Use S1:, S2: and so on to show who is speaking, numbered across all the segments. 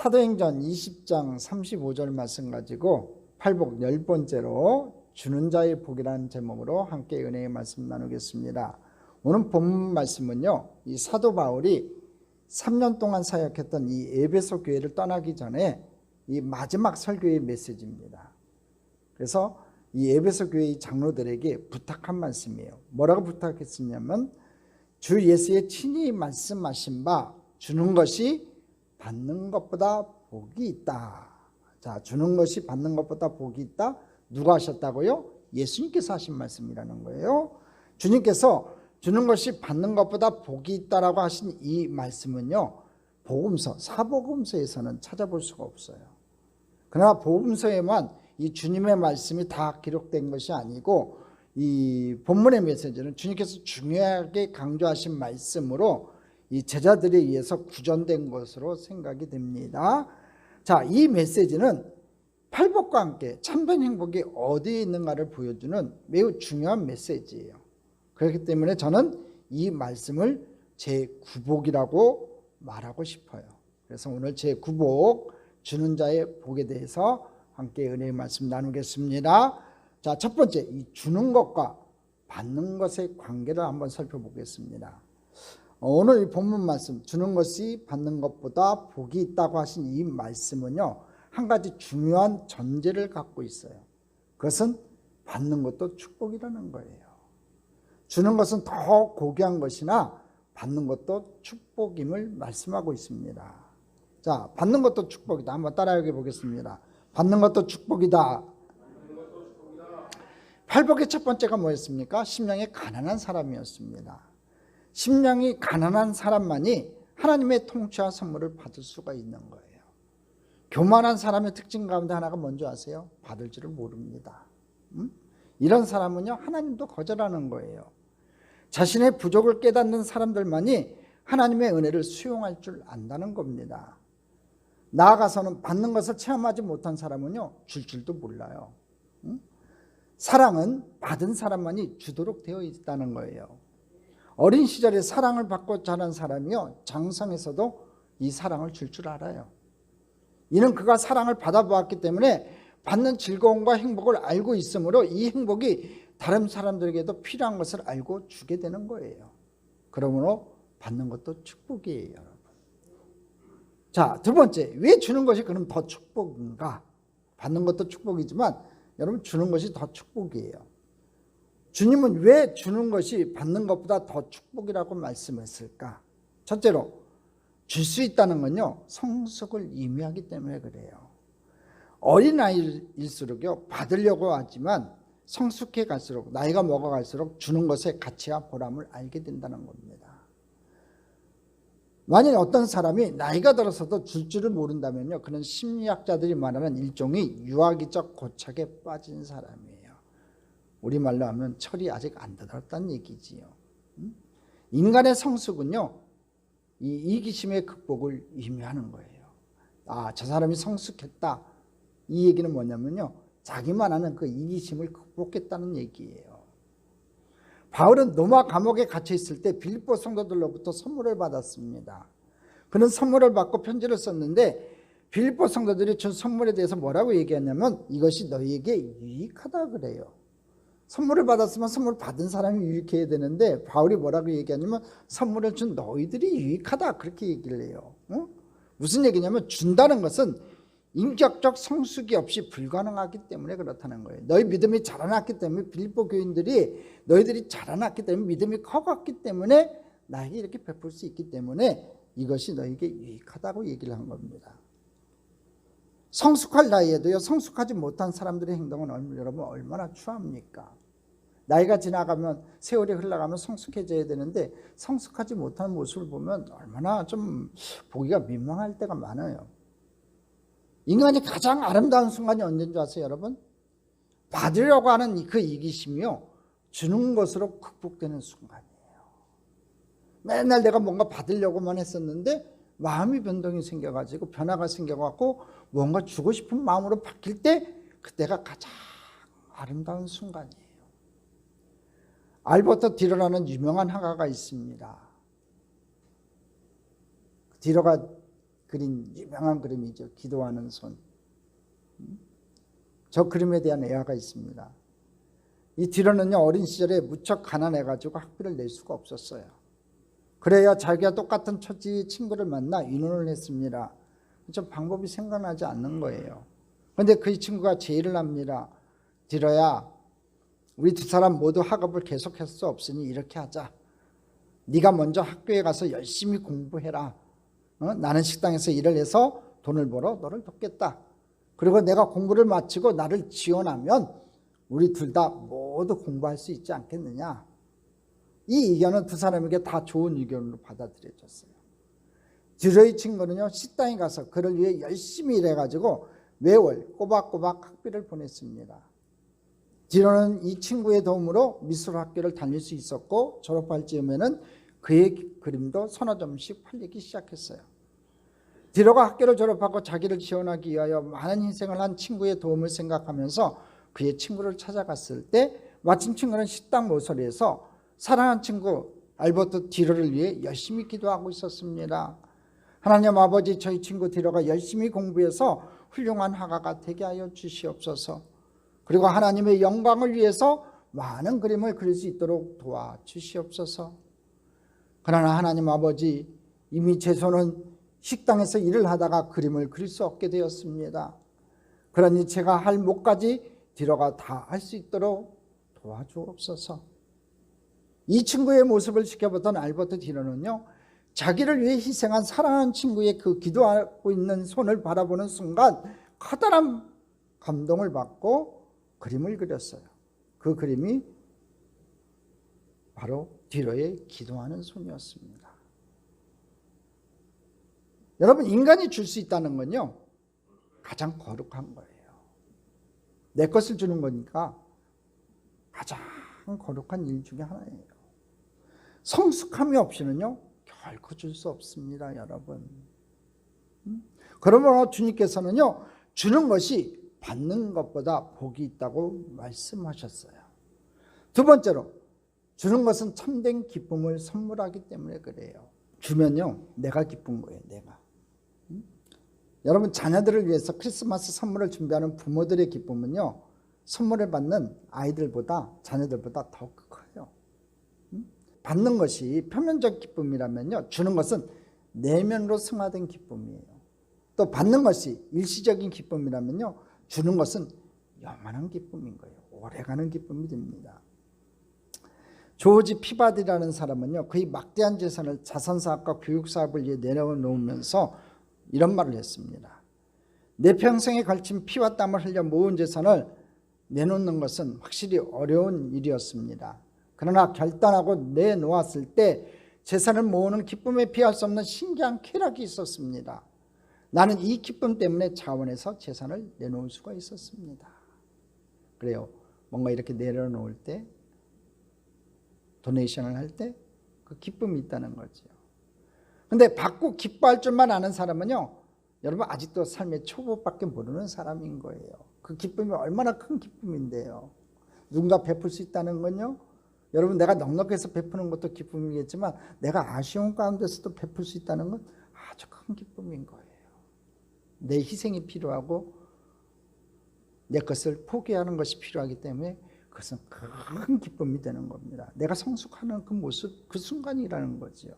S1: 사도행전 20장 35절 말씀 가지고 팔복 10번째로 주는 자의 복이라는 제목으로 함께 은혜의 말씀 나누겠습니다. 오늘 본문 말씀은요, 이 사도 바울이 3년 동안 사역했던 이 에베소 교회를 떠나기 전에 이 마지막 설교의 메시지입니다. 그래서 이 에베소 교회의 장로들에게 부탁한 말씀이에요. 뭐라고 부탁했었냐면, 주 예수의 친히 말씀하신 바 주는 것이 받는 것보다 복이 있다. 자, 주는 것이 받는 것보다 복이 있다. 누가 하셨다고요? 예수님께서 하신 말씀이라는 거예요. 주님께서 주는 것이 받는 것보다 복이 있다라고 하신 이 말씀은요, 복음서, 사복음서에서는 찾아볼 수가 없어요. 그러나 복음서에만 이 주님의 말씀이 다 기록된 것이 아니고, 이 본문의 메시지는 주님께서 중요하게 강조하신 말씀으로 이 제자들에 의해서 구전된 것으로 생각이 됩니다. 자, 이 메시지는 팔복과 함께 참된 행복이 어디에 있는가를 보여주는 매우 중요한 메시지예요. 그렇기 때문에 저는 이 말씀을 제9복이라고 말하고 싶어요. 그래서 오늘 제9복, 주는 자의 복에 대해서 함께 은혜의 말씀 나누겠습니다. 자, 첫 번째, 이 주는 것과 받는 것의 관계를 한번 살펴보겠습니다. 오늘 이 본문 말씀, 주는 것이 받는 것보다 복이 있다고 하신 이 말씀은요, 한 가지 중요한 전제를 갖고 있어요. 그것은 받는 것도 축복이라는 거예요. 주는 것은 더 고귀한 것이나 받는 것도 축복임을 말씀하고 있습니다. 자, 받는 것도 축복이다. 한번 따라해 보겠습니다. 받는 것도 축복이다. 팔복의 첫 번째가 뭐였습니까? 심령이 가난한 사람이었습니다. 심령이 가난한 사람만이 하나님의 통치와 선물을 받을 수가 있는 거예요. 교만한 사람의 특징 가운데 하나가 뭔지 아세요? 받을 줄을 모릅니다. 이런 사람은요, 하나님도 거절하는 거예요. 자신의 부족을 깨닫는 사람들만이 하나님의 은혜를 수용할 줄 안다는 겁니다. 나아가서는 받는 것을 체험하지 못한 사람은요, 줄 줄도 몰라요. 사랑은 받은 사람만이 주도록 되어 있다는 거예요. 어린 시절에 사랑을 받고 자란 사람이요, 장성에서도 이 사랑을 줄 줄 알아요. 이는 그가 사랑을 받아보았기 때문에 받는 즐거움과 행복을 알고 있으므로 이 행복이 다른 사람들에게도 필요한 것을 알고 주게 되는 거예요. 그러므로 받는 것도 축복이에요, 여러분. 자, 두 번째, 왜 주는 것이 그럼 더 축복인가? 받는 것도 축복이지만 여러분, 주는 것이 더 축복이에요. 주님은 왜 주는 것이 받는 것보다 더 축복이라고 말씀했을까? 첫째로, 줄 수 있다는 건요, 성숙을 의미하기 때문에 그래요. 어린아이일수록요, 받으려고 하지만 성숙해 갈수록, 나이가 먹어갈수록 주는 것의 가치와 보람을 알게 된다는 겁니다. 만일 어떤 사람이 나이가 들어서도 줄 줄을 모른다면요, 그는 심리학자들이 말하는 일종의 유아기적 고착에 빠진 사람이에요. 우리말로 하면 철이 아직 안 들었다는 얘기지요. 인간의 성숙은요, 이 이기심의 극복을 의미하는 거예요. 아, 저 사람이 성숙했다. 이 얘기는 뭐냐면요, 자기만 아는 그 이기심을 극복했다는 얘기예요. 바울은 로마 감옥에 갇혀 있을 때 빌립보 성도들로부터 선물을 받았습니다. 그는 선물을 받고 편지를 썼는데 빌립보 성도들이 준 선물에 대해서 뭐라고 얘기했냐면, 이것이 너희에게 유익하다 그래요. 선물을 받았으면 선물 받은 사람이 유익해야 되는데 바울이 뭐라고 얘기하냐면, 선물을 준 너희들이 유익하다, 그렇게 얘기를 해요. 무슨 얘기냐면, 준다는 것은 인격적 성숙이 없이 불가능하기 때문에 그렇다는 거예요. 너희 믿음이 자라났기 때문에, 빌립보 교인들이 너희들이 자라났기 때문에, 믿음이 커갔기 때문에 나에게 이렇게 베풀 수 있기 때문에 이것이 너에게 유익하다고 얘기를 한 겁니다. 성숙할 나이에도요, 성숙하지 못한 사람들의 행동은 여러분 얼마나 추합니까? 나이가 지나가면, 세월이 흘러가면 성숙해져야 되는데 성숙하지 못한 모습을 보면 얼마나 좀 보기가 민망할 때가 많아요. 인간이 가장 아름다운 순간이 언제인 줄 아세요, 여러분? 받으려고 하는 그 이기심이요, 주는 것으로 극복되는 순간이에요. 맨날 내가 뭔가 받으려고만 했었는데 마음이 변동이 생겨가지고, 변화가 생겨갖고 뭔가 주고 싶은 마음으로 바뀔 때, 그때가 가장 아름다운 순간이에요. 알버트 디러라는 유명한 화가가 있습니다. 디러가 그린 유명한 그림이죠. 기도하는 손. 저 그림에 대한 애화가 있습니다. 이 디런은요, 어린 시절에 무척 가난해가지고 학비를 낼 수가 없었어요. 그래야 자기가 똑같은 처지 친구를 만나 의논을 했습니다. 좀 방법이 생각나지 않는 거예요. 그런데 그 친구가 제의를 합니다. 디러야, 우리 두 사람 모두 학업을 계속할 수 없으니 이렇게 하자. 네가 먼저 학교에 가서 열심히 공부해라. 나는 식당에서 일을 해서 돈을 벌어 너를 돕겠다. 그리고 내가 공부를 마치고 나를 지원하면 우리 둘 다 모두 공부할 수 있지 않겠느냐. 이 의견은 두 사람에게 다 좋은 의견으로 받아들여졌어요. 디러의 친구는요, 식당에 가서 그를 위해 열심히 일해가지고 매월 꼬박꼬박 학비를 보냈습니다. 디러는 이 친구의 도움으로 미술 학교를 다닐 수 있었고 졸업할 즈음에는 그의 그림도 서너 점씩 팔리기 시작했어요. 디러가 학교를 졸업하고 자기를 지원하기 위하여 많은 희생을 한 친구의 도움을 생각하면서 그의 친구를 찾아갔을 때 마침 친구는 식당 모서리에서 사랑하는 친구 알버트 디러를 위해 열심히 기도하고 있었습니다. 하나님 아버지, 저희 친구 디러가 열심히 공부해서 훌륭한 화가가 되게 하여 주시옵소서. 그리고 하나님의 영광을 위해서 많은 그림을 그릴 수 있도록 도와주시옵소서. 그러나 하나님 아버지, 이미 제 손은 식당에서 일을 하다가 그림을 그릴 수 없게 되었습니다. 그러니 제가 할 몫까지 디러가 다 할 수 있도록 도와주옵소서. 이 친구의 모습을 지켜보던 알버트 디러는요, 자기를 위해 희생한 사랑하는 친구의 그 기도하고 있는 손을 바라보는 순간 커다란 감동을 받고 그림을 그렸어요. 그 그림이 바로 디러의 기도하는 손이었습니다. 여러분, 인간이 줄 수 있다는 건요, 가장 거룩한 거예요. 내 것을 주는 거니까 가장 거룩한 일 중에 하나예요. 성숙함이 없이는요, 결코 줄 수 없습니다, 여러분. 그러므로 주님께서는요, 주는 것이 받는 것보다 복이 있다고 말씀하셨어요. 두 번째로, 주는 것은 참된 기쁨을 선물하기 때문에 그래요. 주면요, 내가 기쁜 거예요, 내가. 여러분, 자녀들을 위해서 크리스마스 선물을 준비하는 부모들의 기쁨은요, 선물을 받는 아이들보다, 자녀들보다 더 커요. 받는 것이 표면적 기쁨이라면요, 주는 것은 내면으로 승화된 기쁨이에요. 또 받는 것이 일시적인 기쁨이라면요, 주는 것은 영원한 기쁨인 거예요. 오래가는 기쁨이 됩니다. 조지 피바디라는 사람은요, 그의 막대한 재산을 자선사업과 교육사업을 위해 내려놓으면서 이런 말을 했습니다. 내 평생에 걸친 피와 땀을 흘려 모은 재산을 내놓는 것은 확실히 어려운 일이었습니다. 그러나 결단하고 내놓았을 때 재산을 모으는 기쁨에 비할 수 없는 신기한 쾌락이 있었습니다. 나는 이 기쁨 때문에 자원해서 재산을 내놓을 수가 있었습니다. 그래요. 뭔가 이렇게 내려놓을 때, 도네이션을 할 때 그 기쁨이 있다는 거죠. 근데 받고 기뻐할 줄만 아는 사람은요, 여러분 아직도 삶의 초보밖에 모르는 사람인 거예요. 그 기쁨이 얼마나 큰 기쁨인데요. 누군가 베풀 수 있다는 건요, 여러분 내가 넉넉해서 베푸는 것도 기쁨이겠지만 내가 아쉬운 가운데서도 베풀 수 있다는 건 아주 큰 기쁨인 거예요. 내 희생이 필요하고 내 것을 포기하는 것이 필요하기 때문에 그것은 큰 기쁨이 되는 겁니다. 내가 성숙하는 그 모습, 그 순간이라는 거죠.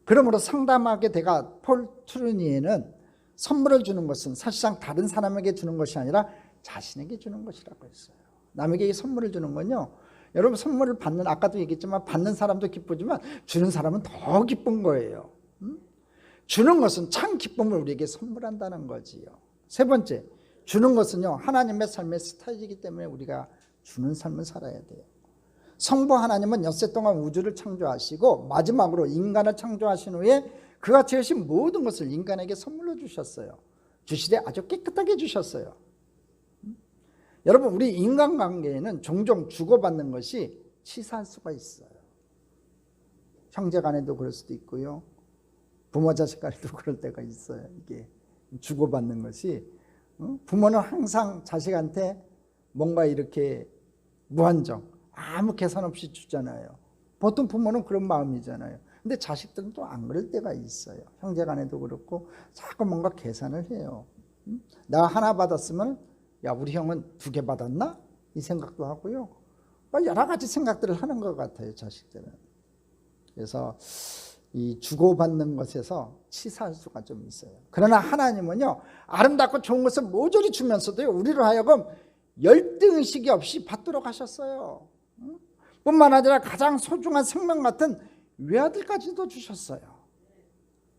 S1: 그러므로 상담하게 내가 폴 트루니에는 선물을 주는 것은 사실상 다른 사람에게 주는 것이 아니라 자신에게 주는 것이라고 했어요. 남에게 선물을 주는 건요, 여러분 선물을 받는, 아까도 얘기했지만 받는 사람도 기쁘지만 주는 사람은 더 기쁜 거예요. 주는 것은 참 기쁨을 우리에게 선물한다는 거지요. 세 번째, 주는 것은요, 하나님의 삶의 스타일이기 때문에 우리가 주는 삶을 살아야 돼요. 성부 하나님은 엿새 동안 우주를 창조하시고 마지막으로 인간을 창조하신 후에 그가 지으신 모든 것을 인간에게 선물로 주셨어요. 주시되 아주 깨끗하게 주셨어요. 여러분, 우리 인간관계에는 종종 주고받는 것이 치사할 수가 있어요. 형제 간에도 그럴 수도 있고요, 부모 자식 간에도 그럴 때가 있어요. 이게 주고받는 것이, 부모는 항상 자식한테 뭔가 이렇게 무한정 아무 계산 없이 주잖아요. 보통 부모는 그런 마음이잖아요. 근데 자식들은 또 안 그럴 때가 있어요. 형제간에도 그렇고 자꾸 뭔가 계산을 해요. 내가 하나 받았으면 야 우리 형은 2개 받았나? 이 생각도 하고요. 여러 가지 생각들을 하는 것 같아요, 자식들은. 그래서 이 주고받는 것에서 치사할 수가 좀 있어요. 그러나 하나님은요, 아름답고 좋은 것을 모조리 주면서도요, 우리로 하여금 열등의식이 없이 받도록 하셨어요. 뿐만 아니라 가장 소중한 생명 같은 외아들까지도 주셨어요.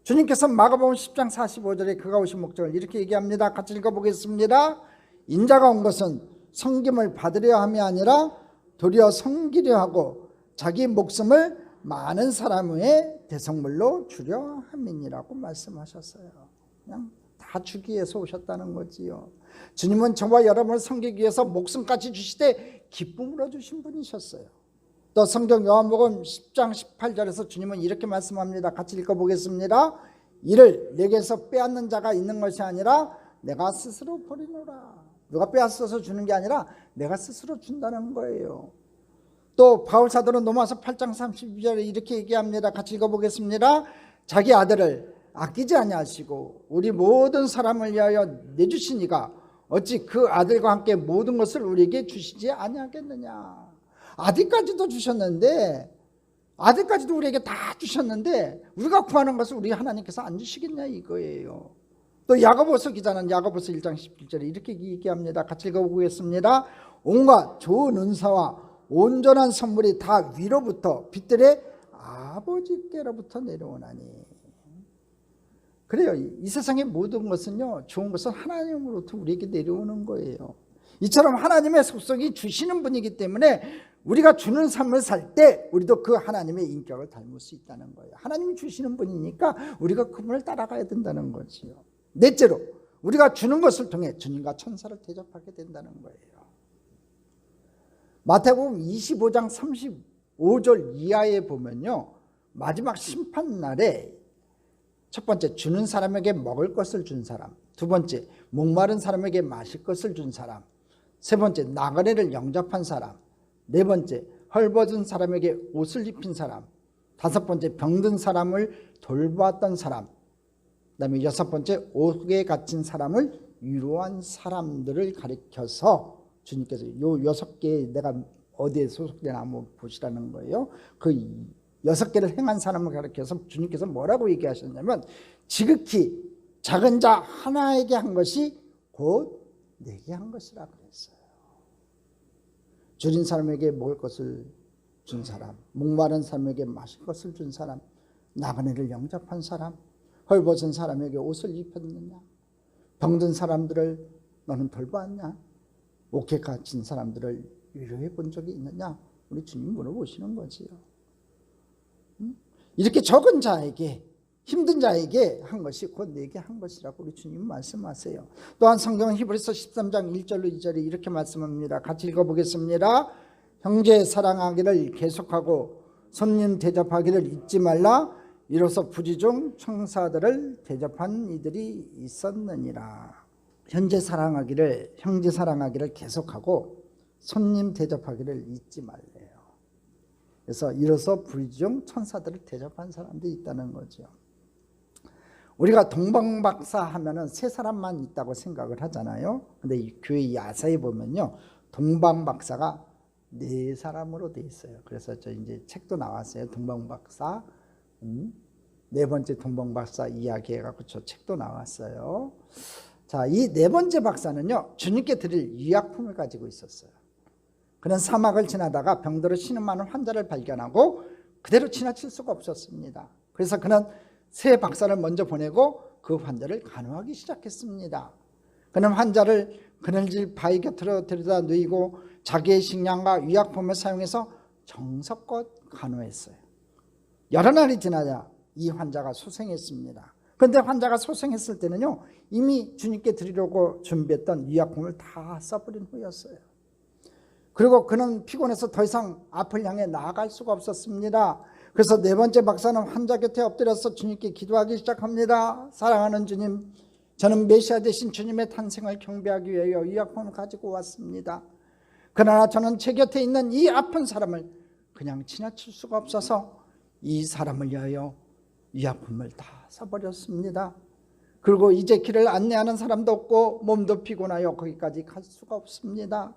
S1: 주님께서 마가복음 10장 45절에 그가 오신 목적을 이렇게 얘기합니다. 같이 읽어보겠습니다. 인자가 온 것은 섬김을 받으려 함이 아니라 도리어 섬기려 하고 자기 목숨을 많은 사람의 대성물로 주려 함이니라고 말씀하셨어요. 그냥 다 주기 위해서 오셨다는 거지요. 주님은 저와 여러분을 섬기기 위해서 목숨까지 주시되 기쁨으로 주신 분이셨어요. 또 성경 요한복음 10장 18절에서 주님은 이렇게 말씀합니다. 같이 읽어보겠습니다. 이를 내게서 빼앗는 자가 있는 것이 아니라 내가 스스로 버리노라. 누가 빼앗아서 주는 게 아니라 내가 스스로 준다는 거예요. 또 바울 사도는 로마서 8장 32절에 이렇게 얘기합니다. 같이 읽어보겠습니다. 자기 아들을 아끼지 아니하시고 우리 모든 사람을 위하여 내주시니가 어찌 그 아들과 함께 모든 것을 우리에게 주시지 아니하겠느냐. 아들까지도 주셨는데, 아들까지도 우리에게 다 주셨는데 우리가 구하는 것을 우리 하나님께서 안 주시겠냐 이거예요. 또 야고보서 기자는 야고보서 1장 17절에 이렇게 얘기합니다. 같이 읽어보겠습니다. 온갖 좋은 은사와 온전한 선물이 다 위로부터 빛들의 아버지께로부터 내려오나니. 그래요. 이 세상의 모든 것은요, 좋은 것은 하나님으로부터 우리에게 내려오는 거예요. 이처럼 하나님의 속성이 주시는 분이기 때문에 우리가 주는 삶을 살 때 우리도 그 하나님의 인격을 닮을 수 있다는 거예요. 하나님이 주시는 분이니까 우리가 그분을 따라가야 된다는 거지요. 넷째로 우리가 주는 것을 통해 주님과 천사를 대접하게 된다는 거예요. 마태복음 25장 35절 이하에 보면요, 마지막 심판날에 첫 번째 주는 사람에게 먹을 것을 준 사람, 두 번째 목마른 사람에게 마실 것을 준 사람, 세 번째 나그네를 영접한 사람, 네 번째 헐벗은 사람에게 옷을 입힌 사람, 다섯 번째 병든 사람을 돌보았던 사람, 그 다음에 여섯 번째 옥에 갇힌 사람을 위로한 사람들을 가리켜서 주님께서 요 6개 내가 어디에 소속되나 한번 보시라는 거예요. 그 6개를 행한 사람을 가리켜서 주님께서 뭐라고 얘기하셨냐면 지극히 작은 자 하나에게 한 것이 곧 내게 한 것이라 그랬어요. 줄인 사람에게 먹을 것을 준 사람, 목마른 사람에게 마실 것을 준 사람, 나그네를 영접한 사람, 헐벗은 사람에게 옷을 입혔느냐, 병든 사람들을 너는 돌보았냐, 옥에 갇힌 사람들을 위로해 본 적이 있느냐, 우리 주님 물어보시는 거지요. 이렇게 적은 자에게, 힘든 자에게 한 것이 곧 내게 한 것이라고 우리 주님 말씀하세요. 또한 성경은 히브리서 13장 1절로 2절에 이렇게 말씀합니다. 같이 읽어보겠습니다. 형제 사랑하기를 계속하고 손님 대접하기를 잊지 말라. 이로써 부지중 청사들을 대접한 이들이 있었느니라. 형제 사랑하기를 계속하고 손님 대접하기를 잊지 말래요. 그래서 이로써 부지중 천사들을 대접한 사람들이 있다는 거죠. 우리가 동방박사 하면은 3사람만 있다고 생각을 하잖아요. 근데 이 교회 야사에 보면요, 동방박사가 4사람으로 돼 있어요. 그래서 저 이제 책도 나왔어요. 동방박사 4번째 동방박사 이야기 해갖고 저 책도 나왔어요. 자, 이 4번째 박사는요, 주님께 드릴 유약품을 가지고 있었어요. 그는 사막을 지나다가 병들어 신음하는 환자를 발견하고 그대로 지나칠 수가 없었습니다. 그래서 그는 새 박사를 먼저 보내고 그 환자를 간호하기 시작했습니다. 그는 환자를 그늘질 바위 곁으로 데려다 누이고 자기의 식량과 유약품을 사용해서 정성껏 간호했어요. 여러 날이 지나자 이 환자가 소생했습니다. 그런데 환자가 소생했을 때는요, 이미 주님께 드리려고 준비했던 유약품을 다 써버린 후였어요. 그리고 그는 피곤해서 더 이상 앞을 향해 나아갈 수가 없었습니다. 그래서 4번째 박사는 환자 곁에 엎드려서 주님께 기도하기 시작합니다. 사랑하는 주님, 저는 메시아 되신 주님의 탄생을 경배하기 위하여 유약품을 가지고 왔습니다. 그러나 저는 제 곁에 있는 이 아픈 사람을 그냥 지나칠 수가 없어서 이 사람을 위하여 이 아픔을 다 써버렸습니다. 그리고 이제 길을 안내하는 사람도 없고 몸도 피곤하여 거기까지 갈 수가 없습니다.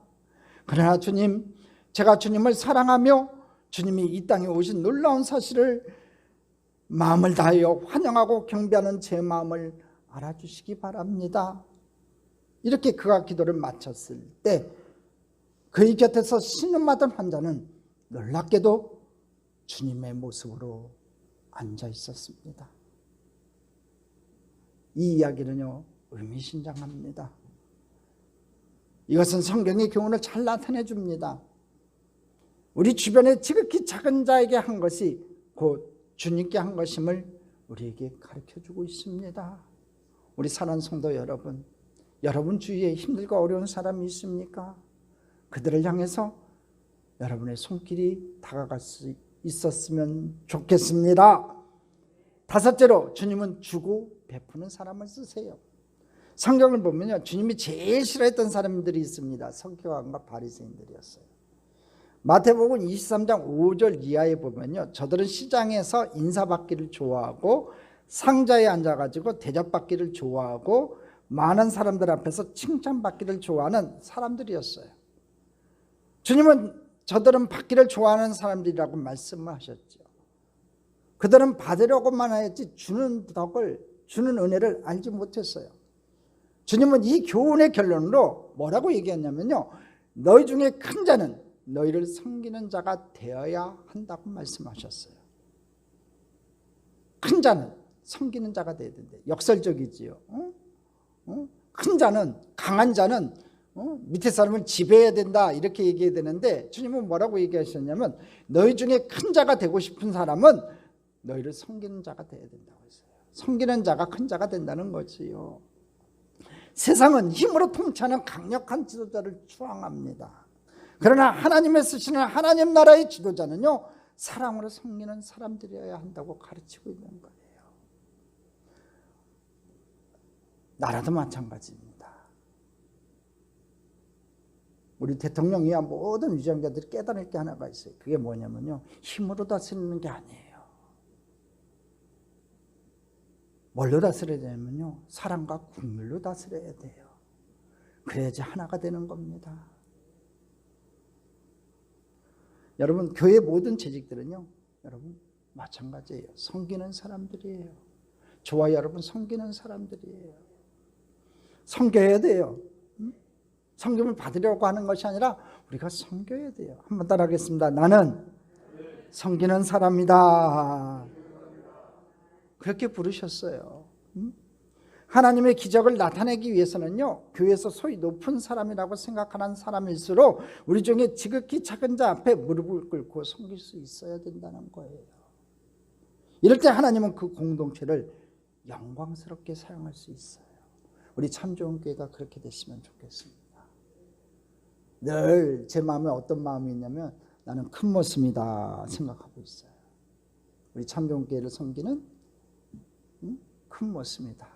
S1: 그러나 주님, 제가 주님을 사랑하며 주님이 이 땅에 오신 놀라운 사실을 마음을 다하여 환영하고 경배하는 제 마음을 알아주시기 바랍니다. 이렇게 그가 기도를 마쳤을 때 그의 곁에서 신음하던 환자는 놀랍게도 주님의 모습으로 앉아 있었습니다. 이 이야기는요, 의미심장합니다. 이것은 성경의 교훈을 잘 나타내 줍니다. 우리 주변에 지극히 작은 자에게 한 것이 곧 주님께 한 것임을 우리에게 가르쳐주고 있습니다. 우리 사랑하는 성도 여러분, 여러분 주위에 힘들고 어려운 사람이 있습니까? 그들을 향해서 여러분의 손길이 다가갈 수 있었으면 좋겠습니다. 다섯째로, 주님은 주고 베푸는 사람을 쓰세요. 성경을 보면요, 주님이 제일 싫어했던 사람들이 있습니다. 서기관과 바리새인들이었어요. 마태복음 23장 5절 이하에 보면요, 저들은 시장에서 인사받기를 좋아하고 상자에 앉아가지고 대접받기를 좋아하고 많은 사람들 앞에서 칭찬받기를 좋아하는 사람들이었어요. 주님은 저들은 받기를 좋아하는 사람들이라고 말씀하셨죠. 그들은 받으려고만 하였지 주는 덕을, 주는 은혜를 알지 못했어요. 주님은 이 교훈의 결론으로 뭐라고 얘기했냐면요, 너희 중에 큰 자는 너희를 섬기는 자가 되어야 한다고 말씀하셨어요. 큰 자는 섬기는 자가 되어야 된다. 역설적이지요. 큰 자는, 강한 자는 밑에 사람을 지배해야 된다, 이렇게 얘기해야 되는데 주님은 뭐라고 얘기하셨냐면 너희 중에 큰 자가 되고 싶은 사람은 너희를 섬기는 자가 되어야 된다고 했어요. 섬기는 자가 큰 자가 된다는 거지요. 세상은 힘으로 통치하는 강력한 지도자를 추앙합니다. 그러나 하나님의 쓰시는 하나님 나라의 지도자는요, 사랑으로 섬기는 사람들이어야 한다고 가르치고 있는 거예요. 나라도 마찬가지입니다. 우리 대통령이야 모든 위정자들이 깨달을 게 하나가 있어요. 그게 뭐냐면요, 힘으로 다스리는 게 아니에요. 뭘로 다스려야 되냐면요, 사랑과 국률로 다스려야 돼요. 그래야지 하나가 되는 겁니다. 여러분, 교회 모든 재직들은요, 여러분 마찬가지예요. 섬기는 사람들이에요. 저와 여러분 섬기는 사람들이에요. 섬겨야 돼요. 섬김을 받으려고 하는 것이 아니라 우리가 섬겨야 돼요. 한번 따라하겠습니다. 나는 섬기는 사람이다. 그렇게 부르셨어요. 하나님의 기적을 나타내기 위해서는요, 교회에서 소위 높은 사람이라고 생각하는 사람일수록 우리 중에 지극히 작은 자 앞에 무릎을 꿇고 섬길 수 있어야 된다는 거예요. 이럴 때 하나님은 그 공동체를 영광스럽게 사용할 수 있어요. 우리 참 좋은 교회가 그렇게 됐으면 좋겠습니다. 늘 제 마음에 어떤 마음이 있냐면 나는 큰 모습이다 생각하고 있어요. 우리 참 좋은 교회를 섬기는 큰 모습이다.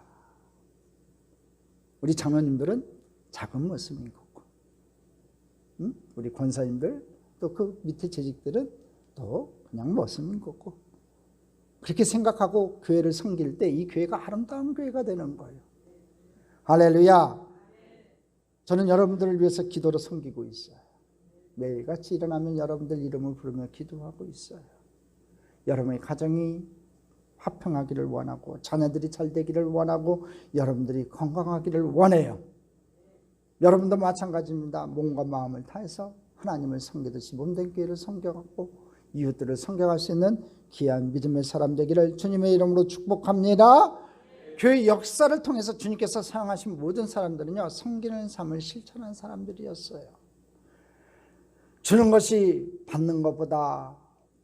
S1: 우리 장로님들은 작은 모습인 거고, 우리 권사님들 또 그 밑에 재직들은 또 그냥 모습인 거고, 그렇게 생각하고 교회를 섬길 때 이 교회가 아름다운 교회가 되는 거예요. 할렐루야. 저는 여러분들을 위해서 기도로 섬기고 있어요. 매일같이 일어나면 여러분들 이름을 부르며 기도하고 있어요. 여러분의 가정이 화평하기를 원하고 자녀들이 잘 되기를 원하고 여러분들이 건강하기를 원해요. 여러분도 마찬가지입니다. 몸과 마음을 다해서 하나님을 섬기듯이 몸된 교회를 섬겨갖고 이웃들을 섬겨갈 수 있는 귀한 믿음의 사람 되기를 주님의 이름으로 축복합니다. 교회 역사를 통해서 주님께서 사용하신 모든 사람들은요, 섬기는 삶을 실천한 사람들이었어요. 주는 것이 받는 것보다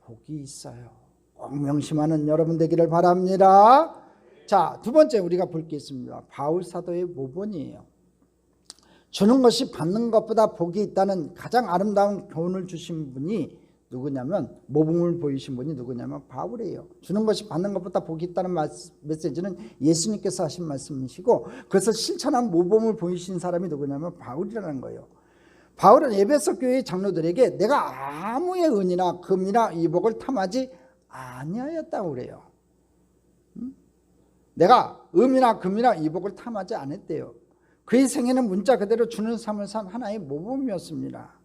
S1: 복이 있어요. 꼭 명심하는 여러분 되기를 바랍니다. 자, 두 번째 우리가 볼 게 있습니다. 바울 사도의 모본이에요. 주는 것이 받는 것보다 복이 있다는 가장 아름다운 교훈을 주신 분이 누구냐면, 모범을 보이신 분이 누구냐면 바울이에요. 주는 것이 받는 것보다 복이 있다는 메시지는 예수님께서 하신 말씀이시고, 그래서 실천한 모범을 보이신 사람이 누구냐면 바울이라는 거예요. 바울은 에베소 교회의 장로들에게 내가 아무의 은이나 금이나 이복을 탐하지 아니하였다고 그래요. 내가 음이나 금이나 이복을 탐하지 않았대요. 그의 생애는 문자 그대로 주는 삶을 산 하나의 모범이었습니다.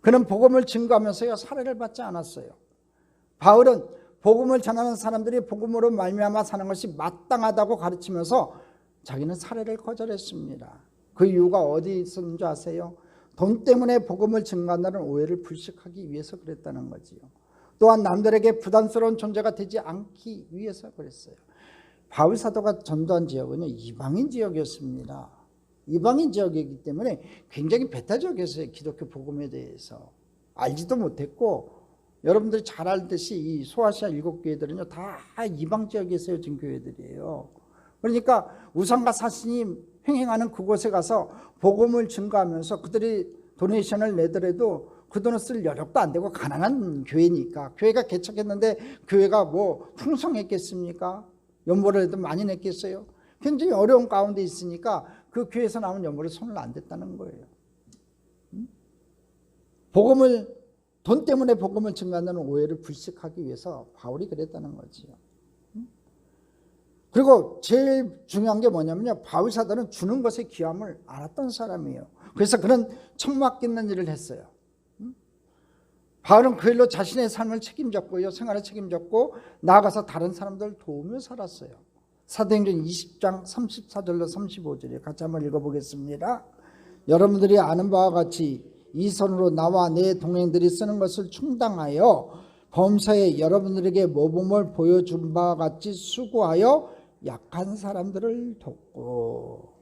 S1: 그는 복음을 증거하면서요 살해를 받지 않았어요. 바울은 복음을 전하는 사람들이 복음으로 말미암아 사는 것이 마땅하다고 가르치면서 자기는 살해를 거절했습니다. 그 이유가 어디 있었는 줄 아세요? 돈 때문에 복음을 증거한다는 오해를 불식하기 위해서 그랬다는 거지요. 또한 남들에게 부담스러운 존재가 되지 않기 위해서 그랬어요. 바울 사도가 전도한 지역은 이방인 지역이었습니다. 이방인 지역이기 때문에 굉장히 배타적이었어요. 기독교 복음에 대해서 알지도 못했고, 여러분들이 잘 알듯이 이 소아시아 7교회들은요 다 이방 지역에 세워진 교회들이에요. 그러니까 우상과 사신이 횡행하는 그곳에 가서 복음을 증거하면서 그들이 도네이션을 내더라도 그 돈을 쓸 여력도 안 되고 가난한 교회니까, 교회가 개척했는데 교회가 뭐 풍성했겠습니까? 연보를 해도 많이 냈겠어요? 굉장히 어려운 가운데 있으니까 그 교회에서 나온 연보를 손을 안 댔다는 거예요. 돈 때문에 복음을 증거한다는 오해를 불식하기 위해서 바울이 그랬다는 거지요. 그리고 제일 중요한 게 뭐냐면요, 바울 사도는 주는 것의 귀함을 알았던 사람이에요. 그래서 그는 척 있는 일을 했어요. 바울은 그 일로 자신의 삶을 책임졌고요, 생활을 책임졌고, 나아가서 다른 사람들을 도우며 살았어요. 사도행전 20장 34절로 35절에 같이 한번 읽어보겠습니다. 여러분들이 아는 바와 같이 이 손으로 나와 내 동행들이 쓰는 것을 충당하여 범사에 여러분들에게 모범을 보여준 바와 같이 수고하여 약한 사람들을 돕고,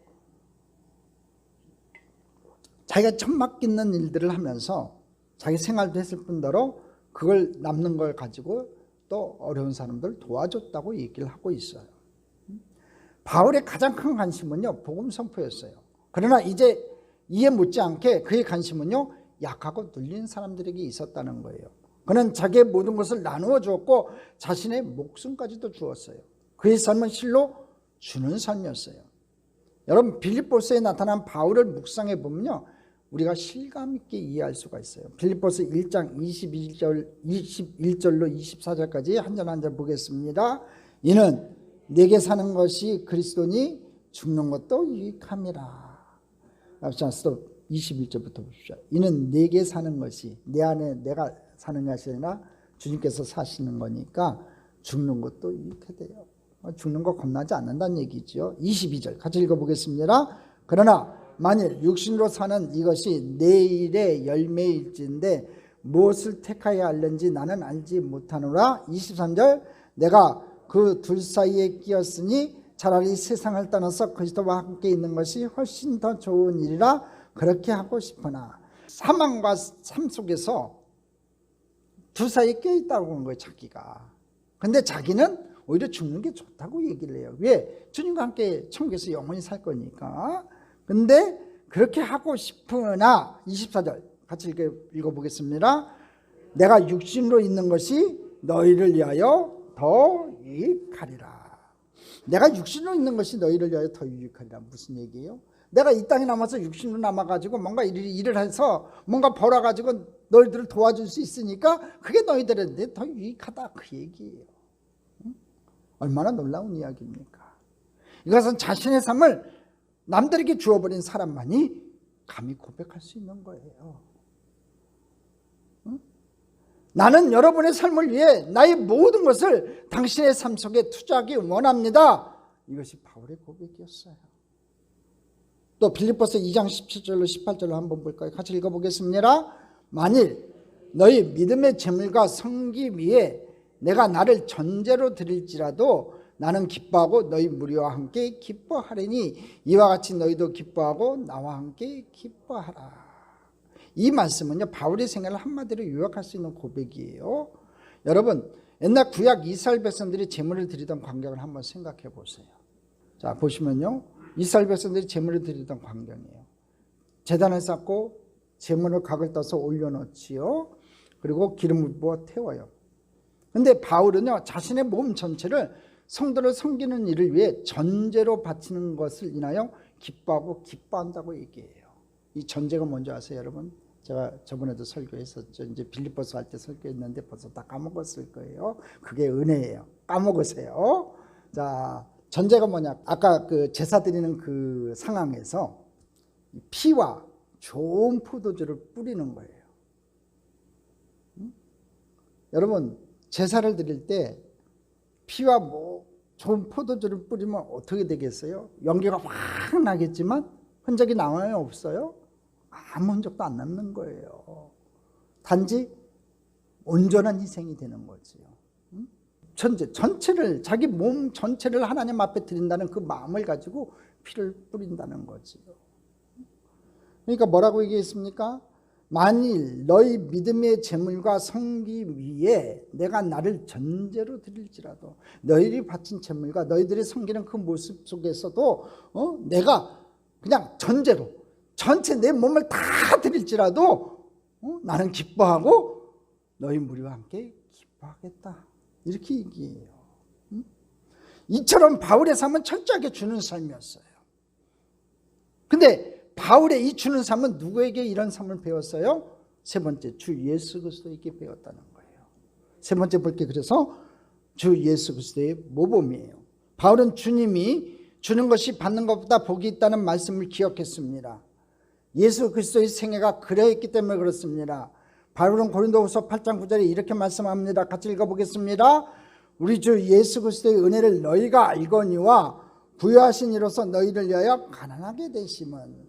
S1: 자기가 천막 있는 일들을 하면서 자기 생활도 했을 뿐더러 그걸 남는 걸 가지고 또 어려운 사람들을 도와줬다고 얘기를 하고 있어요. 바울의 가장 큰 관심은요 복음 선포였어요. 그러나 이제 이에 못지않게 그의 관심은요 약하고 눌린 사람들에게 있었다는 거예요. 그는 자기의 모든 것을 나누어 주었고 자신의 목숨까지도 주었어요. 그의 삶은 실로 주는 삶이었어요. 여러분, 빌립보서에 나타난 바울을 묵상해 보면요 우리가 실감 있게 이해할 수가 있어요. 빌립보서 1장 21절로 24절까지 한 절 한 절 보겠습니다. 이는 내게 사는 것이 그리스도니 죽는 것도 유익함이라. 21절부터 보십시오. 이는 내게 사는 것이, 내 안에 내가 사는 것이 아니라 주님께서 사시는 거니까 죽는 것도 유익하대요. 죽는 거 겁나지 않는다는 얘기죠. 22절 같이 읽어보겠습니다. 그러나 만일 육신으로 사는 이것이 내일의 열매일진데 무엇을 택하여야 할는지 나는 알지 못하노라. 23절 내가 그 둘 사이에 끼었으니 차라리 세상을 떠나서 그리스도와 함께 있는 것이 훨씬 더 좋은 일이라 그렇게 하고 싶으나, 사망과 삶 속에서 둘 사이에 껴있다고 하는 거예요 자기가. 근데 자기는 오히려 죽는 게 좋다고 얘기를 해요. 왜? 주님과 함께 천국에서 영원히 살 거니까. 근데 그렇게 하고 싶으나 24절 같이 읽어보겠습니다. 내가 육신으로 있는 것이 너희를 위하여 더 유익하리라. 내가 육신으로 있는 것이 너희를 위하여 더 유익하리라. 무슨 얘기예요? 내가 이 땅에 남아서 육신으로 남아가지고 뭔가 일을 해서 뭔가 벌어가지고 너희들을 도와줄 수 있으니까 그게 너희들한테 더 유익하다, 그 얘기예요. 얼마나 놀라운 이야기입니까? 이것은 자신의 삶을 남들에게 주어버린 사람만이 감히 고백할 수 있는 거예요. 나는 여러분의 삶을 위해 나의 모든 것을 당신의 삶 속에 투자하기 원합니다. 이것이 바울의 고백이었어요. 또 빌립보서 2장 17절로 18절로 한번 볼까요? 같이 읽어보겠습니다. 만일 너희 믿음의 재물과 성기 위에 내가 나를 전제로 드릴지라도 나는 기뻐하고 너희 무리와 함께 기뻐하리니 이와 같이 너희도 기뻐하고 나와 함께 기뻐하라. 이 말씀은요 바울의 생애를 한마디로 요약할 수 있는 고백이에요. 여러분, 옛날 구약 이스라엘 백성들이 제물을 드리던 광경을 한번 생각해 보세요. 자, 보시면요 이스라엘 백성들이 제물을 드리던 광경이에요. 제단을 쌓고 제물을 각을 떠서 올려놓지요. 그리고 기름을 부어 태워요. 근데 바울은요 자신의 몸 전체를 성도를 섬기는 일을 위해 전제로 바치는 것을 인하여 기뻐하고 기뻐한다고 얘기해요. 이 전제가 뭔지 아세요 여러분? 제가 저번에도 설교했었죠. 이제 빌립보서 할 때 설교했는데 벌써 다 까먹었을 거예요. 그게 은혜예요. 까먹으세요. 자, 전제가 뭐냐? 아까 그 제사 드리는 그 상황에서 피와 좋은 포도주를 뿌리는 거예요. 여러분, 제사를 드릴 때 피와 뭐 좋은 포도주를 뿌리면 어떻게 되겠어요? 연기가 확 나겠지만 흔적이 남아요? 없어요? 아무 흔적도 안 남는 거예요. 단지 온전한 희생이 되는 거지요. 전체를, 자기 몸 전체를 하나님 앞에 드린다는 그 마음을 가지고 피를 뿌린다는 거지요. 그러니까 뭐라고 얘기했습니까? 만일 너희 믿음의 제물과 성기 위에 내가 나를 전제로 드릴지라도, 너희들이 바친 제물과 너희들이 섬기는 그 모습 속에서도 내가 그냥 전제로 전체 내 몸을 다 드릴지라도 나는 기뻐하고 너희 무리와 함께 기뻐하겠다, 이렇게 얘기해요. 이처럼 바울의 삶은 철저하게 주는 삶이었어요. 근데 바울의 이 주는 삶은 누구에게 이런 삶을 배웠어요? 세 번째, 주 예수 그리스도에게 배웠다는 거예요. 세 번째 볼 게 그래서 주 예수 그리스도의 모범이에요. 바울은 주님이 주는 것이 받는 것보다 복이 있다는 말씀을 기억했습니다. 예수 그리스도의 생애가 그러했기 때문에 그렇습니다. 바울은 고린도후서 8장 9절에 이렇게 말씀합니다. 같이 읽어보겠습니다. 우리 주 예수 그리스도의 은혜를 너희가 알거니와 부요하신 이로서 너희를 위하여 가난하게 되심은,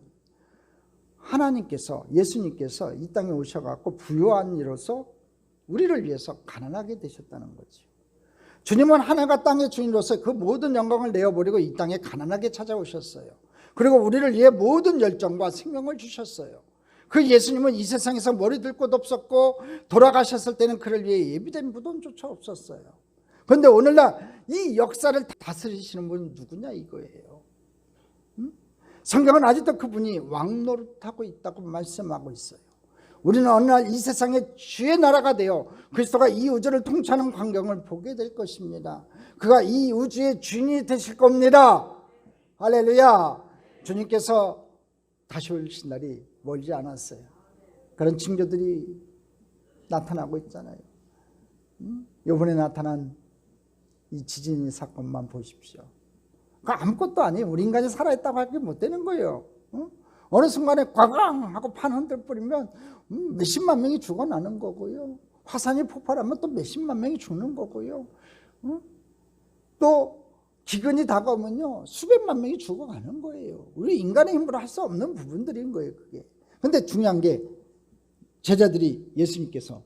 S1: 하나님께서, 예수님께서 이 땅에 오셔갖고 부요한 이로서 우리를 위해서 가난하게 되셨다는 거죠. 주님은 하늘과 땅의 주인으로서 그 모든 영광을 내어버리고 이 땅에 가난하게 찾아오셨어요. 그리고 우리를 위해 모든 열정과 생명을 주셨어요. 그 예수님은 이 세상에서 머리 들 곳 없었고 돌아가셨을 때는 그를 위해 예비된 무덤조차 없었어요. 그런데 오늘날 이 역사를 다스리시는 분은 누구냐 이거예요. 성경은 아직도 그분이 왕노릇하고 있다고 말씀하고 있어요. 우리는 어느 날 이 세상에 주의 나라가 되어 그리스도가 이 우주를 통치하는 광경을 보게 될 것입니다. 그가 이 우주의 주인이 되실 겁니다. 할렐루야. 주님께서 다시 오실 날이 멀지 않았어요. 그런 징조들이 나타나고 있잖아요. 이번에 나타난 이 지진 사건만 보십시오. 그 아무것도 아니에요. 우리 인간이 살아있다고 하기 못 되는 거예요. 어느 순간에 꽝 하고 판 흔들 뿌리면 몇십만 명이 죽어나는 거고요. 화산이 폭발하면 또 몇십만 명이 죽는 거고요. 또 기근이 다가오면요 수백만 명이 죽어가는 거예요. 우리 인간의 힘으로 할 수 없는 부분들인 거예요, 그게. 근데 중요한 게 제자들이 예수님께서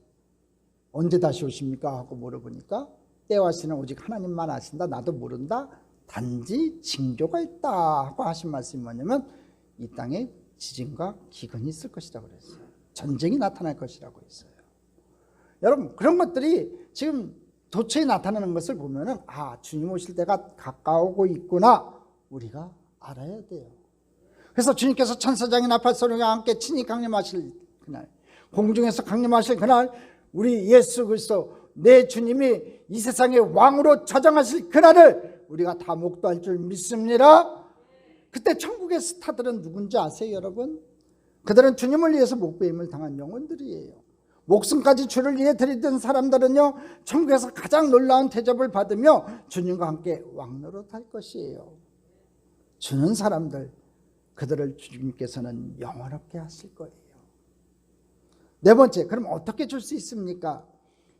S1: 언제 다시 오십니까 하고 물어보니까 때와 시는 오직 하나님만 아신다, 나도 모른다, 단지 징조가 있다 하고 하신 말씀이 뭐냐면 이 땅에 지진과 기근이 있을 것이라고 그랬어요. 전쟁이 나타날 것이라고 했어요. 여러분, 그런 것들이 지금 도처에 나타나는 것을 보면은 주님 오실 때가 가까우고 있구나, 우리가 알아야 돼요. 그래서 주님께서 천사장의 나팔 소리와 함께 친히 강림하실 그날, 공중에서 강림하실 그날, 우리 예수 그리스도 내 주님이 이 세상의 왕으로 저장하실 그날을 우리가 다 목도할 줄 믿습니다. 그때 천국의 스타들은 누군지 아세요, 여러분? 그들은 주님을 위해서 목배임을 당한 영혼들이에요. 목숨까지 주를 위해 드리던 사람들은요 천국에서 가장 놀라운 대접을 받으며 주님과 함께 왕노릇할 것이에요. 주는 사람들, 그들을 주님께서는 영원롭게 하실 거예요. 네 번째, 그럼 어떻게 줄 수 있습니까?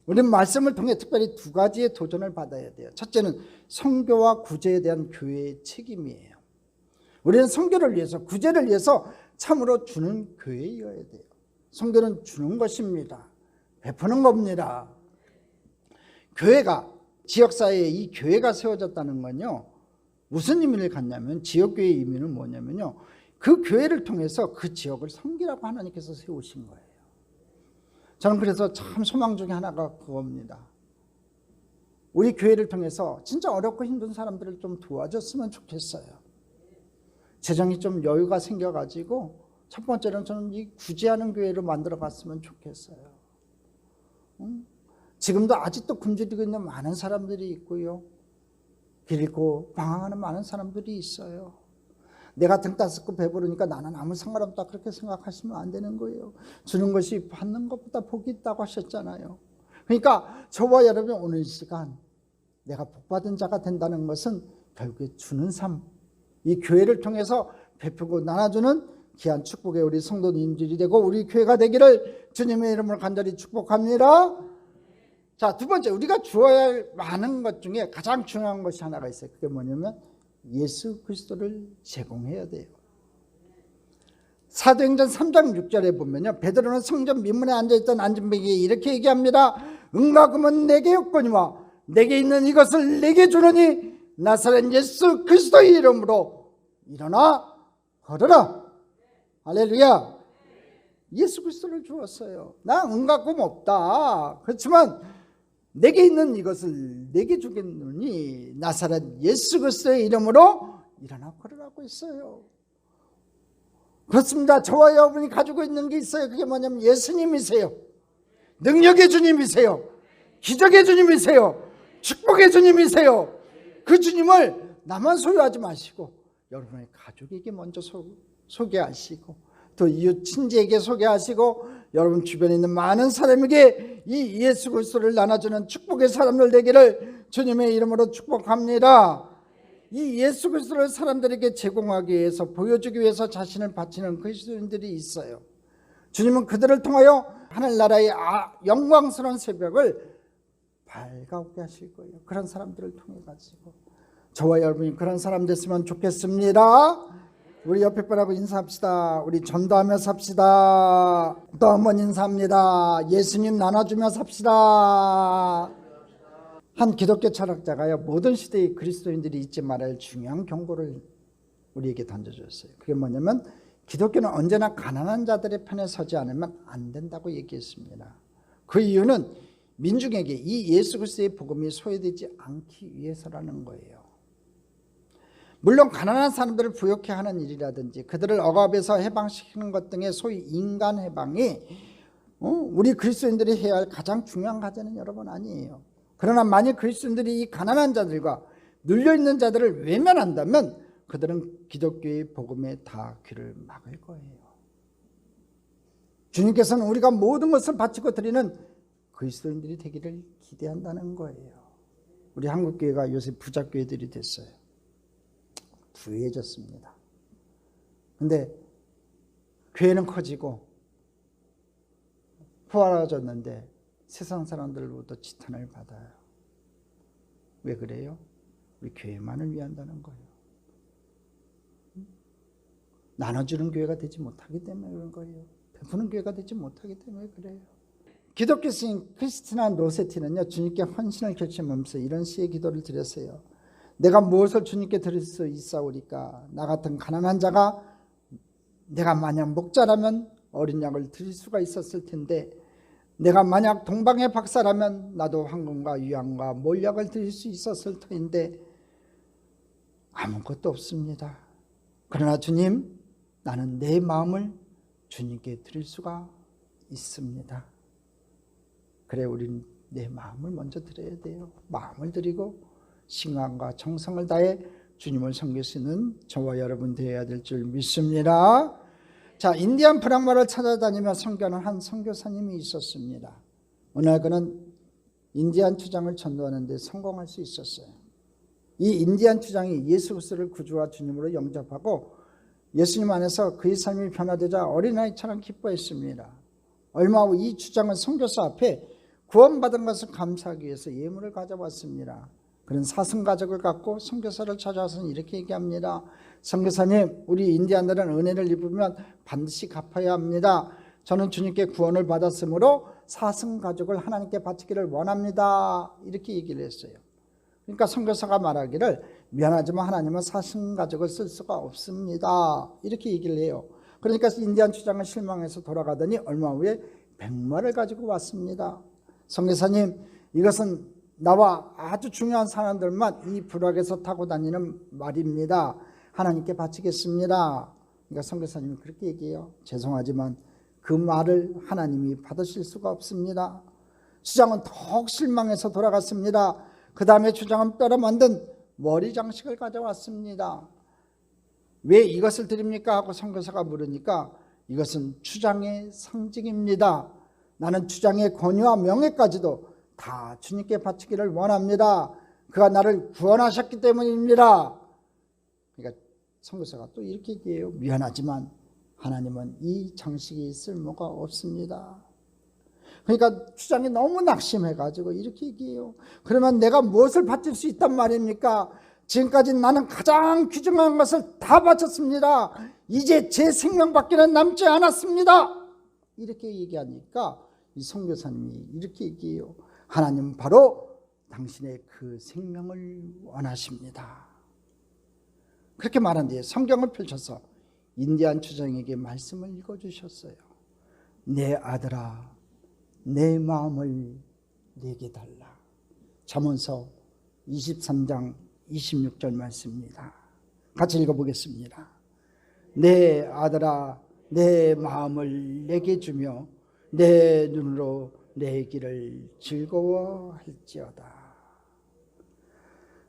S1: 우리는 말씀을 통해 특별히 두 가지의 도전을 받아야 돼요. 첫째는 선교와 구제에 대한 교회의 책임이에요. 우리는 선교를 위해서, 구제를 위해서 참으로 주는 교회여야 돼요. 선교는 주는 것입니다. 베푸는 겁니다. 교회가, 지역사회에 이 교회가 세워졌다는 건요 무슨 의미를 갖냐면, 지역교회의 의미는 뭐냐면요 그 교회를 통해서 그 지역을 섬기라고 하나님께서 세우신 거예요. 저는 그래서 참 소망 중에 하나가 그겁니다. 우리 교회를 통해서 진짜 어렵고 힘든 사람들을 좀 도와줬으면 좋겠어요. 재정이 좀 여유가 생겨가지고 첫 번째는 저는 이 구제하는 교회를 만들어 갔으면 좋겠어요. 지금도 아직도 굶주리고 있는 많은 사람들이 있고요. 길 잃고 방황하는 많은 사람들이 있어요. 내가 등 따숩고 배부르니까 나는 아무 상관없다 그렇게 생각하시면 안 되는 거예요. 주는 것이 받는 것보다 복이 있다고 하셨잖아요. 그러니까 저와 여러분 오늘 이 시간 내가 복받은 자가 된다는 것은 결국에 주는 삶, 이 교회를 통해서 베푸고 나눠주는 귀한 축복의 우리 성도님들이 되고 우리 교회가 되기를 주님의 이름으로 간절히 축복합니다. 자, 두 번째, 우리가 주어야 할 많은 것 중에 가장 중요한 것이 하나가 있어요. 그게 뭐냐면 예수 그리스도를 제공해야 돼요. 사도행전 3장 6절에 보면요, 베드로는 성전 민문에 앉아있던 안진뱅에게 이렇게 얘기합니다. 은과 금은 내게 없거니와 내게 있는 이것을 내게 주노니 나사렛 예수 그리스도의 이름으로 일어나 걸어라. 할렐루야. 예수 그리스도를 주었어요. 나 은과 금 없다. 그렇지만 내게 있는 이것을 내게 주겠노니 나사렛 예수 그리스도의 이름으로 일어나 걸으라고 했어요. 그렇습니다. 저와 여러분이 가지고 있는 게 있어요. 그게 뭐냐면 예수님이세요. 능력의 주님이세요. 기적의 주님이세요. 축복의 주님이세요. 그 주님을 나만 소유하지 마시고 여러분의 가족에게 먼저 소개하시고 또 이웃 친지에게 소개하시고 여러분 주변에 있는 많은 사람에게 이 예수 그리스도를 나눠주는 축복의 사람들 되기를 주님의 이름으로 축복합니다. 이 예수 그리스도를 사람들에게 제공하기 위해서 보여주기 위해서 자신을 바치는 그리스도인들이 있어요. 주님은 그들을 통하여 하늘나라의 영광스러운 새벽을 밝아오게 하실 거예요. 그런 사람들을 통해 가지고 저와 여러분이 그런 사람 됐으면 좋겠습니다. 우리 옆에 분하고 인사합시다. 우리 전도하며 삽시다. 또 한 번 인사합니다. 예수님 나눠주며 삽시다. 한 기독교 철학자가요, 모든 시대의 그리스도인들이 잊지 말아야 할 중요한 경고를 우리에게 던져줬어요. 그게 뭐냐면 기독교는 언제나 가난한 자들의 편에 서지 않으면 안 된다고 얘기했습니다. 그 이유는 민중에게 이 예수 그리스도의 복음이 소외되지 않기 위해서라는 거예요. 물론 가난한 사람들을 부욕해 하는 일이라든지 그들을 억압에서 해방시키는 것 등의 소위 인간 해방이 우리 그리스도인들이 해야 할 가장 중요한 과제는 여러분 아니에요. 그러나 만약 그리스도인들이 이 가난한 자들과 눌려있는 자들을 외면한다면 그들은 기독교의 복음에 다 귀를 막을 거예요. 주님께서는 우리가 모든 것을 바치고 드리는 그리스도인들이 되기를 기대한다는 거예요. 우리 한국교회가 요새 부자교회들이 됐어요. 부유해졌습니다. 근데 교회는 커지고 부활해졌는데 세상 사람들로부터 지탄을 받아요. 왜 그래요? 우리 교회만을 위한다는 거예요. 나눠주는 교회가 되지 못하기 때문에 그런 거예요. 베푸는 교회가 되지 못하기 때문에 그래요. 기독교 스님 크리스티나 노세티는요, 주님께 헌신을 결심하면서 이런 시의 기도를 드렸어요. 내가 무엇을 주님께 드릴 수 있사오리까? 나 같은 가난한 자가 내가 만약 목자라면 어린 양을 드릴 수가 있었을 텐데 내가 만약 동방의 박사라면 나도 황금과 유황과 몰약을 드릴 수 있었을 터인데 아무것도 없습니다. 그러나 주님, 나는 내 마음을 주님께 드릴 수가 있습니다. 그래, 우리는 내 마음을 먼저 드려야 돼요. 마음을 드리고 신앙과 정성을 다해 주님을 섬길 수 있는 저와 여러분 되어야 될 줄 믿습니다. 자, 인디안 브라마를 찾아다니며 선교하는 한 선교사님이 있었습니다. 어느 날 그는 인디안 투장을 전도하는 데 성공할 수 있었어요. 이 인디안 투장이 예수 그리스도를 구주와 주님으로 영접하고 예수님 안에서 그의 삶이 변화되자 어린아이처럼 기뻐했습니다. 얼마 후 이 주장은 선교사 앞에 구원받은 것을 감사하기 위해서 예물을 가져왔습니다. 그는 사슴가족을 갖고 선교사를 찾아와서 이렇게 얘기합니다. 선교사님, 우리 인디안들은 은혜를 입으면 반드시 갚아야 합니다. 저는 주님께 구원을 받았으므로 사슴가족을 하나님께 바치기를 원합니다. 이렇게 얘기를 했어요. 그러니까 선교사가 말하기를 미안하지만 하나님은 사슴가족을 쓸 수가 없습니다. 이렇게 얘기를 해요. 그러니까 인디안 추장은 실망해서 돌아가더니 얼마 후에 백마를 가지고 왔습니다. 선교사님, 이것은 나와 아주 중요한 사람들만 이 부락에서 타고 다니는 말입니다. 하나님께 바치겠습니다. 그러니까 선교사님이 그렇게 얘기해요. 죄송하지만 그 말을 하나님이 받으실 수가 없습니다. 추장은 더욱 실망해서 돌아갔습니다. 그 다음에 추장은 뼈로 만든 머리 장식을 가져왔습니다. 왜 이것을 드립니까? 하고 선교사가 물으니까 이것은 추장의 상징입니다. 나는 추장의 권위와 명예까지도 다 주님께 바치기를 원합니다. 그가 나를 구원하셨기 때문입니다. 그러니까 선교사가 또 이렇게 얘기해요. 미안하지만 하나님은 이 장식이 쓸모가 없습니다. 그러니까 추장이 너무 낙심해가지고 이렇게 얘기해요. 그러면 내가 무엇을 바칠 수 있단 말입니까? 지금까지 나는 가장 귀중한 것을 다 바쳤습니다. 이제 제 생명밖에는 남지 않았습니다. 이렇게 얘기하니까 이 선교사님이 이렇게 얘기해요. 하나님은 바로 당신의 그 생명을 원하십니다. 그렇게 말한 뒤에 성경을 펼쳐서 인디안 추장에게 말씀을 읽어주셨어요. 내 아들아, 내 마음을 내게 달라. 잠언서 23장 26절 말씀입니다. 같이 읽어보겠습니다. 내 아들아, 내 마음을 내게 주며 내 눈으로 내 길을 즐거워할지어다.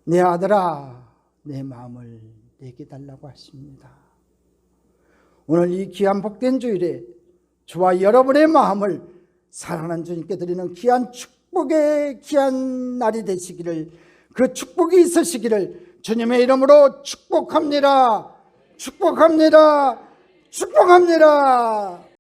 S1: 내 아들아, 내 마음을 내게 달라고 하십니다. 오늘 이 귀한 복된 주일에 저와 여러분의 마음을 사랑하는 주님께 드리는 귀한 축복의 귀한 날이 되시기를, 그 축복이 있으시기를 주님의 이름으로 축복합니다. 축복합니다. 축복합니다.